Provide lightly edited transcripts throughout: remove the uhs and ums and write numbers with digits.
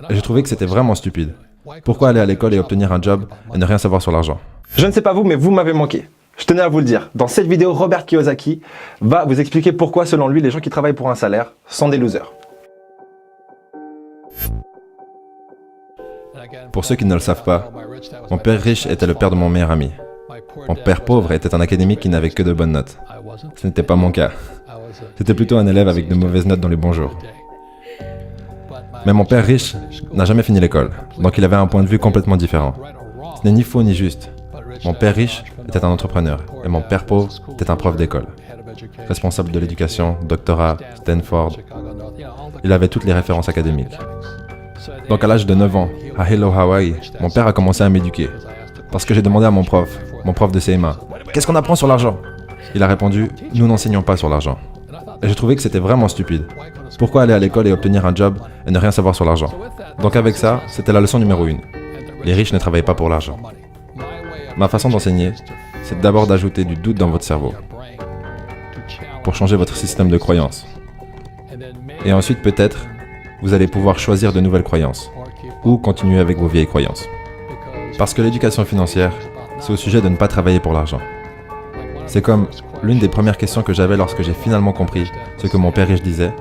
Et j'ai trouvé que c'était vraiment stupide. Pourquoi aller à l'école et obtenir un job et ne rien savoir sur l'argent? Je ne sais pas vous, mais vous m'avez manqué. Je tenais à vous le dire. Dans cette vidéo, Robert Kiyosaki va vous expliquer pourquoi, selon lui, les gens qui travaillent pour un salaire sont des losers. Pour ceux qui ne le savent pas, mon père riche était le père de mon meilleur ami. Mon père pauvre était un académique qui n'avait que de bonnes notes. Ce n'était pas mon cas. J'étais plutôt un élève avec de mauvaises notes dans les bons jours. Mais mon père riche n'a jamais fini l'école, donc il avait un point de vue complètement différent. Ce n'est ni faux ni juste. Mon père riche était un entrepreneur et mon père pauvre était un prof d'école. Responsable de l'éducation, doctorat, Stanford. Il avait toutes les références académiques. Donc à l'âge de 9 ans, à Hello Hawaii, mon père a commencé à m'éduquer. Parce que j'ai demandé à mon prof de CMA, « Qu'est-ce qu'on apprend sur l'argent ?» Il a répondu, « Nous n'enseignons pas sur l'argent. » Et j'ai trouvé que c'était vraiment stupide. Pourquoi aller à l'école et obtenir un job et ne rien savoir sur l'argent? Donc avec ça, c'était la leçon numéro 1. Les riches ne travaillent pas pour l'argent. Ma façon d'enseigner, c'est d'abord d'ajouter du doute dans votre cerveau pour changer votre système de croyances. Et ensuite, peut-être, vous allez pouvoir choisir de nouvelles croyances ou continuer avec vos vieilles croyances. Parce que l'éducation financière, c'est au sujet de ne pas travailler pour l'argent. C'est comme l'une des premières questions que j'avais lorsque j'ai finalement compris ce que mon père riche disait.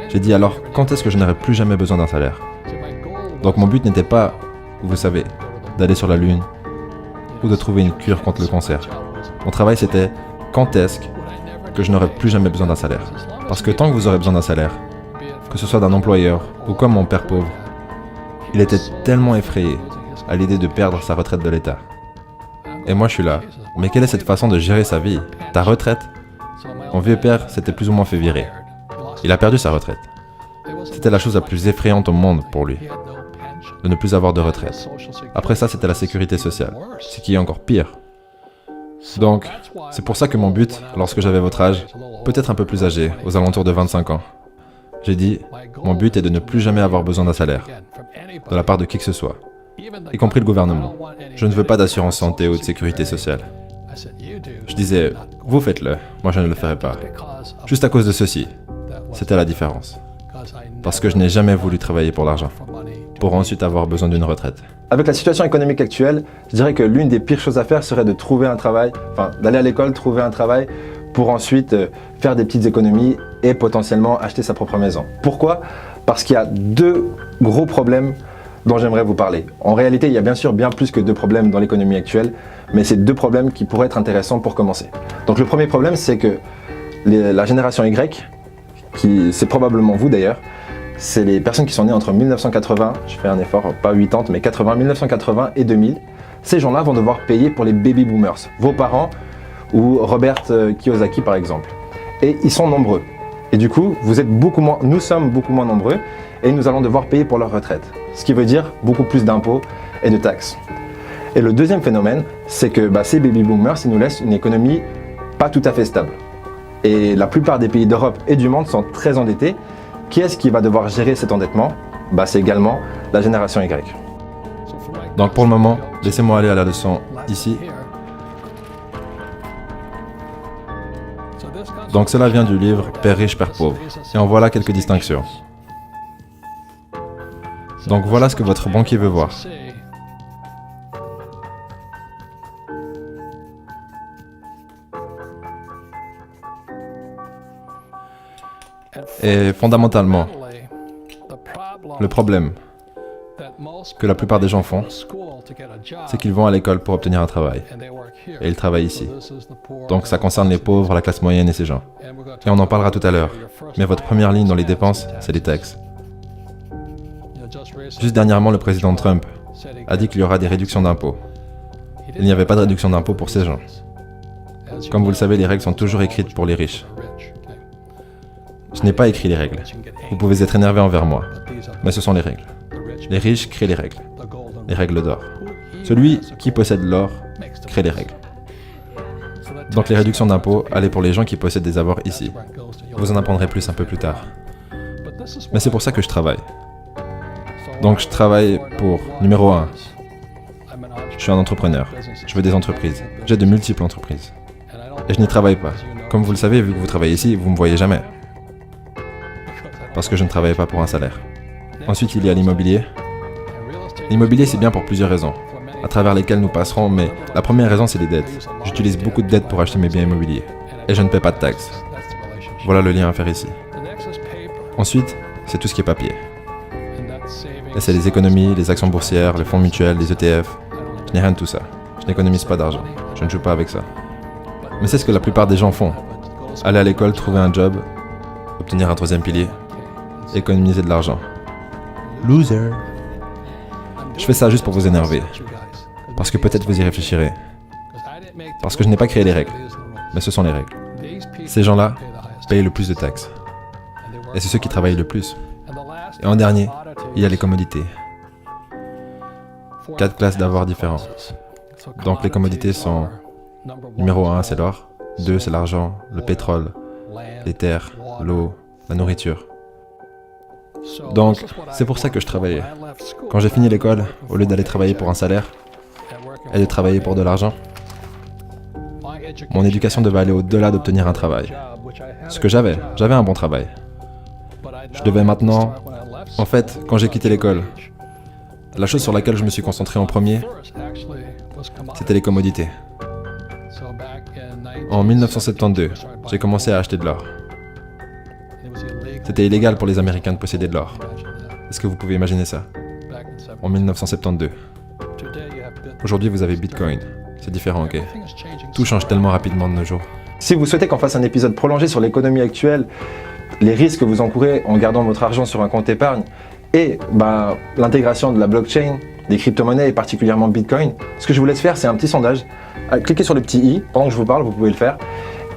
J'ai dit alors, quand est-ce que je n'aurai plus jamais besoin d'un salaire? Donc mon but n'était pas, vous savez, d'aller sur la lune ou de trouver une cure contre le cancer. Mon travail c'était, quand est-ce que je n'aurai plus jamais besoin d'un salaire? Parce que tant que vous aurez besoin d'un salaire, que ce soit d'un employeur ou comme mon père pauvre, il était tellement effrayé à l'idée de perdre sa retraite de l'État. Et moi je suis là, mais quelle est cette façon de gérer sa vie? Ta retraite? Mon vieux père s'était plus ou moins fait virer. Il a perdu sa retraite. C'était la chose la plus effrayante au monde pour lui, de ne plus avoir de retraite. Après ça, c'était la sécurité sociale, ce qui est encore pire. Donc, c'est pour ça que mon but, lorsque j'avais votre âge, peut-être un peu plus âgé, aux alentours de 25 ans, j'ai dit, mon but est de ne plus jamais avoir besoin d'un salaire, de la part de qui que ce soit, y compris le gouvernement. Je ne veux pas d'assurance santé ou de sécurité sociale. Je disais, vous faites-le, moi je ne le ferai pas. Juste à cause de ceci, c'était la différence. Parce que je n'ai jamais voulu travailler pour l'argent, pour ensuite avoir besoin d'une retraite. Avec la situation économique actuelle, je dirais que l'une des pires choses à faire serait de trouver un travail, d'aller à l'école, trouver un travail, pour ensuite faire des petites économies et potentiellement acheter sa propre maison. Pourquoi? Parce qu'il y a deux gros problèmes dont j'aimerais vous parler. En réalité, il y a bien sûr bien plus que deux problèmes dans l'économie actuelle, mais c'est deux problèmes qui pourraient être intéressants pour commencer. Donc le premier problème, c'est que la génération Y, c'est probablement vous d'ailleurs, c'est les personnes qui sont nées entre 1980, je fais un effort, pas 80, mais 80, 1980 et 2000. Ces gens-là vont devoir payer pour les baby boomers, vos parents ou Robert Kiyosaki par exemple. Et ils sont nombreux. Et du coup, nous sommes beaucoup moins nombreux et nous allons devoir payer pour leur retraite. Ce qui veut dire beaucoup plus d'impôts et de taxes. Et le deuxième phénomène, c'est que ces baby boomers, ils nous laissent une économie pas tout à fait stable. Et la plupart des pays d'Europe et du monde sont très endettés. Qui est-ce qui va devoir gérer cet endettement? C'est également la génération Y. Donc pour le moment, laissez-moi aller à la leçon ici. Donc cela vient du livre Père riche, Père pauvre. Et en voilà quelques distinctions. Donc voilà ce que votre banquier veut voir. Et fondamentalement, le problème que la plupart des gens font, c'est qu'ils vont à l'école pour obtenir un travail. Et ils travaillent ici. Donc ça concerne les pauvres, la classe moyenne et ces gens. Et on en parlera tout à l'heure. Mais votre première ligne dans les dépenses, c'est les taxes. Juste dernièrement, le président Trump a dit qu'il y aura des réductions d'impôts. Il n'y avait pas de réduction d'impôts pour ces gens. Comme vous le savez, les règles sont toujours écrites pour les riches. Je n'ai pas écrit les règles. Vous pouvez être énervé envers moi, mais ce sont les règles. Les riches créent les règles d'or. Celui qui possède l'or crée les règles. Donc les réductions d'impôts allaient pour les gens qui possèdent des avoirs ici. Vous en apprendrez plus un peu plus tard. Mais c'est pour ça que je travaille. Donc je travaille pour, numéro 1, je suis un entrepreneur. Je veux des entreprises. J'ai de multiples entreprises. Et je n'y travaille pas. Comme vous le savez, vu que vous travaillez ici, vous ne me voyez jamais. Parce que je ne travaille pas pour un salaire. Ensuite, il y a l'immobilier. L'immobilier, c'est bien pour plusieurs raisons, à travers lesquelles nous passerons, mais la première raison, c'est les dettes. J'utilise beaucoup de dettes pour acheter mes biens immobiliers, et je ne paie pas de taxes. Voilà le lien à faire ici. Ensuite, c'est tout ce qui est papier. Et c'est les économies, les actions boursières, les fonds mutuels, les ETF. Je n'ai rien de tout ça. Je n'économise pas d'argent. Je ne joue pas avec ça. Mais c'est ce que la plupart des gens font. Aller à l'école, trouver un job, obtenir un troisième pilier, économiser de l'argent. Loser. Je fais ça juste pour vous énerver. Parce que peut-être vous y réfléchirez. Parce que je n'ai pas créé les règles. Mais ce sont les règles. Ces gens-là payent le plus de taxes. Et c'est ceux qui travaillent le plus. Et en dernier, il y a les commodités. 4 classes d'avoirs différents. Donc les commodités sont... Numéro 1, c'est l'or. 2, c'est l'argent, le pétrole, les terres, l'eau, la nourriture. Donc, c'est pour ça que je travaillais. Quand j'ai fini l'école, au lieu d'aller travailler pour un salaire et de travailler pour de l'argent, mon éducation devait aller au-delà d'obtenir un travail. Ce que j'avais un bon travail. Je devais maintenant... En fait, quand j'ai quitté l'école, la chose sur laquelle je me suis concentré en premier, c'était les commodités. En 1972, j'ai commencé à acheter de l'or. C'était illégal pour les Américains de posséder de l'or. Est-ce que vous pouvez imaginer ça? En 1972. Aujourd'hui, vous avez Bitcoin. C'est différent, ok? Tout change tellement rapidement de nos jours. Si vous souhaitez qu'on fasse un épisode prolongé sur l'économie actuelle, les risques que vous encourez en gardant votre argent sur un compte épargne et l'intégration de la blockchain, des crypto-monnaies et particulièrement Bitcoin, ce que je vous laisse faire, c'est un petit sondage. Cliquez sur le petit i, pendant que je vous parle, vous pouvez le faire,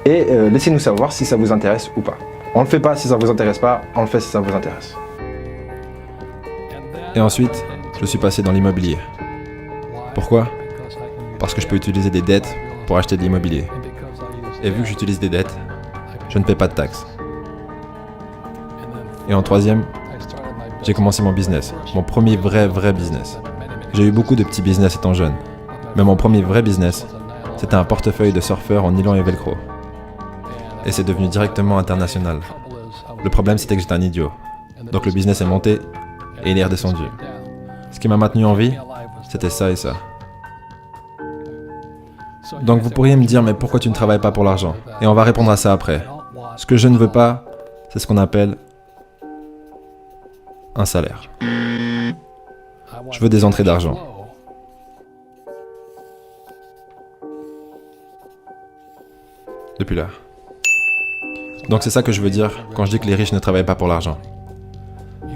et laissez-nous savoir si ça vous intéresse ou pas. On ne le fait pas si ça ne vous intéresse pas, on le fait si ça vous intéresse. Et ensuite, je suis passé dans l'immobilier. Pourquoi? Parce que je peux utiliser des dettes pour acheter de l'immobilier. Et vu que j'utilise des dettes, je ne paie pas de taxes. Et en troisième, j'ai commencé mon business, mon premier vrai business. J'ai eu beaucoup de petits business étant jeune, mais mon premier vrai business, c'était un portefeuille de surfeurs en nylon et velcro. Et c'est devenu directement international. Le problème, c'était que j'étais un idiot. Donc le business est monté et il est redescendu. Ce qui m'a maintenu en vie, c'était ça et ça. Donc vous pourriez me dire, mais pourquoi tu ne travailles pas pour l'argent? Et on va répondre à ça après. Ce que je ne veux pas, c'est ce qu'on appelle un salaire. Je veux des entrées d'argent. Depuis là. Donc c'est ça que je veux dire quand je dis que les riches ne travaillent pas pour l'argent.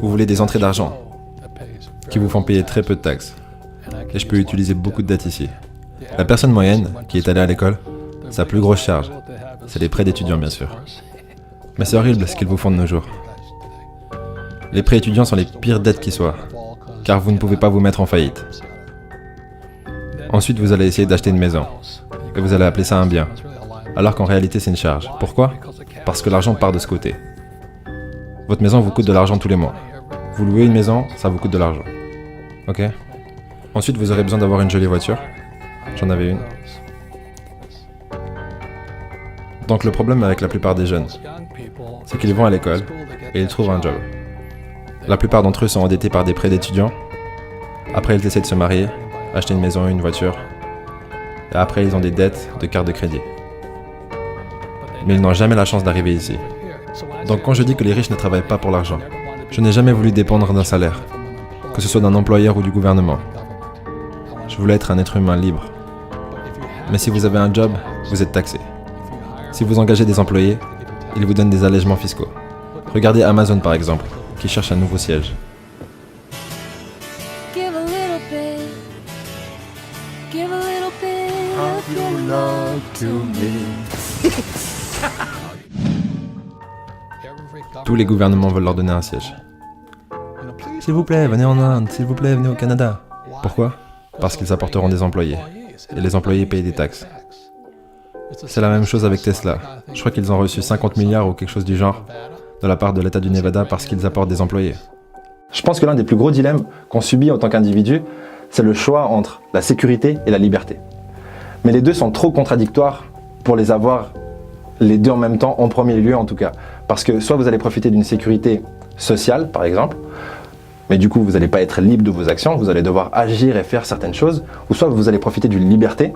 Vous voulez des entrées d'argent qui vous font payer très peu de taxes. Et je peux utiliser beaucoup de dettes ici. La personne moyenne qui est allée à l'école, sa plus grosse charge, c'est les prêts d'étudiants bien sûr. Mais c'est horrible ce qu'ils vous font de nos jours. Les prêts étudiants sont les pires dettes qui soient, car vous ne pouvez pas vous mettre en faillite. Ensuite, vous allez essayer d'acheter une maison, et vous allez appeler ça un bien, alors qu'en réalité c'est une charge. Pourquoi? Parce que l'argent part de ce côté. Votre maison vous coûte de l'argent tous les mois. Vous louez une maison, ça vous coûte de l'argent. Ok? Ensuite, vous aurez besoin d'avoir une jolie voiture. J'en avais une. Donc le problème avec la plupart des jeunes, c'est qu'ils vont à l'école et ils trouvent un job. La plupart d'entre eux sont endettés par des prêts d'étudiants. Après, ils essaient de se marier, acheter une maison, une voiture. Et après, ils ont des dettes de carte de crédit. Mais ils n'ont jamais la chance d'arriver ici. Donc quand je dis que les riches ne travaillent pas pour l'argent, je n'ai jamais voulu dépendre d'un salaire, que ce soit d'un employeur ou du gouvernement. Je voulais être un être humain libre. Mais si vous avez un job, vous êtes taxé. Si vous engagez des employés, ils vous donnent des allègements fiscaux. Regardez Amazon par exemple, qui cherche un nouveau siège. Give a little bit. Give a little bit of your love to me. Tous les gouvernements veulent leur donner un siège. S'il vous plaît, venez en Inde. S'il vous plaît, venez au Canada. Pourquoi? Parce qu'ils apporteront des employés. Et les employés payent des taxes. C'est la même chose avec Tesla. Je crois qu'ils ont reçu 50 milliards ou quelque chose du genre de la part de l'État du Nevada parce qu'ils apportent des employés. Je pense que l'un des plus gros dilemmes qu'on subit en tant qu'individu, c'est le choix entre la sécurité et la liberté. Mais les deux sont trop contradictoires pour les avoir les deux en même temps, en premier lieu en tout cas. Parce que soit vous allez profiter d'une sécurité sociale, par exemple, mais du coup vous n'allez pas être libre de vos actions, vous allez devoir agir et faire certaines choses, ou soit vous allez profiter d'une liberté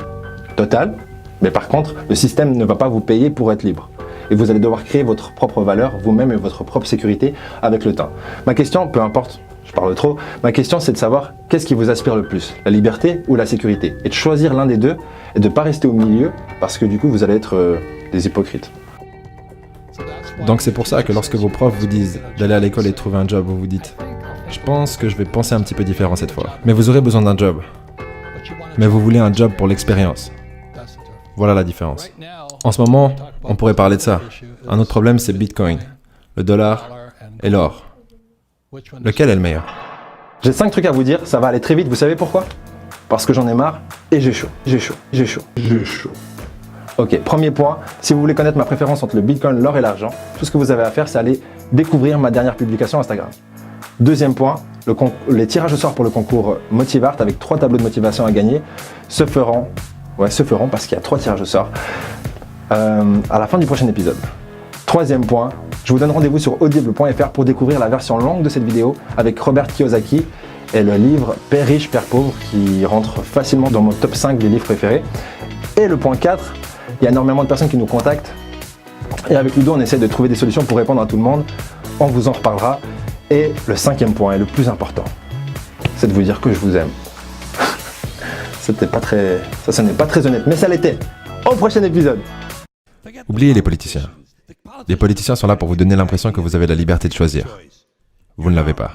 totale, mais par contre le système ne va pas vous payer pour être libre. Et vous allez devoir créer votre propre valeur, vous-même et votre propre sécurité avec le temps. Ma question, peu importe, je parle trop, ma question c'est de savoir qu'est-ce qui vous aspire le plus, la liberté ou la sécurité, et de choisir l'un des deux et de ne pas rester au milieu parce que du coup vous allez être des hypocrites. Donc c'est pour ça que lorsque vos profs vous disent d'aller à l'école et de trouver un job, vous vous dites « Je pense que je vais penser un petit peu différent cette fois. » Mais vous aurez besoin d'un job. Mais vous voulez un job pour l'expérience. Voilà la différence. En ce moment, on pourrait parler de ça. Un autre problème, c'est Bitcoin, le dollar et l'or. Lequel est le meilleur? J'ai 5 trucs à vous dire, ça va aller très vite, vous savez pourquoi? Parce que j'en ai marre et j'ai chaud. Ok, premier point, si vous voulez connaître ma préférence entre le Bitcoin, l'or et l'argent, tout ce que vous avez à faire, c'est aller découvrir ma dernière publication Instagram. Deuxième point, les tirages au sort pour le concours Motivart avec 3 tableaux de motivation à gagner se feront parce qu'il y a 3 tirages au sort à la fin du prochain épisode. Troisième point, je vous donne rendez-vous sur audible.fr pour découvrir la version longue de cette vidéo avec Robert Kiyosaki et le livre Père riche, Père pauvre qui rentre facilement dans mon top 5 des livres préférés. Et le point 4, il y a énormément de personnes qui nous contactent et avec Ludo on essaie de trouver des solutions pour répondre à tout le monde. On vous en reparlera. Et le 5e point, et le plus important, c'est de vous dire que je vous aime. Ça n'est pas très honnête, mais ça l'était. Au prochain épisode. Oubliez les politiciens. Les politiciens sont là pour vous donner l'impression que vous avez la liberté de choisir. Vous ne l'avez pas.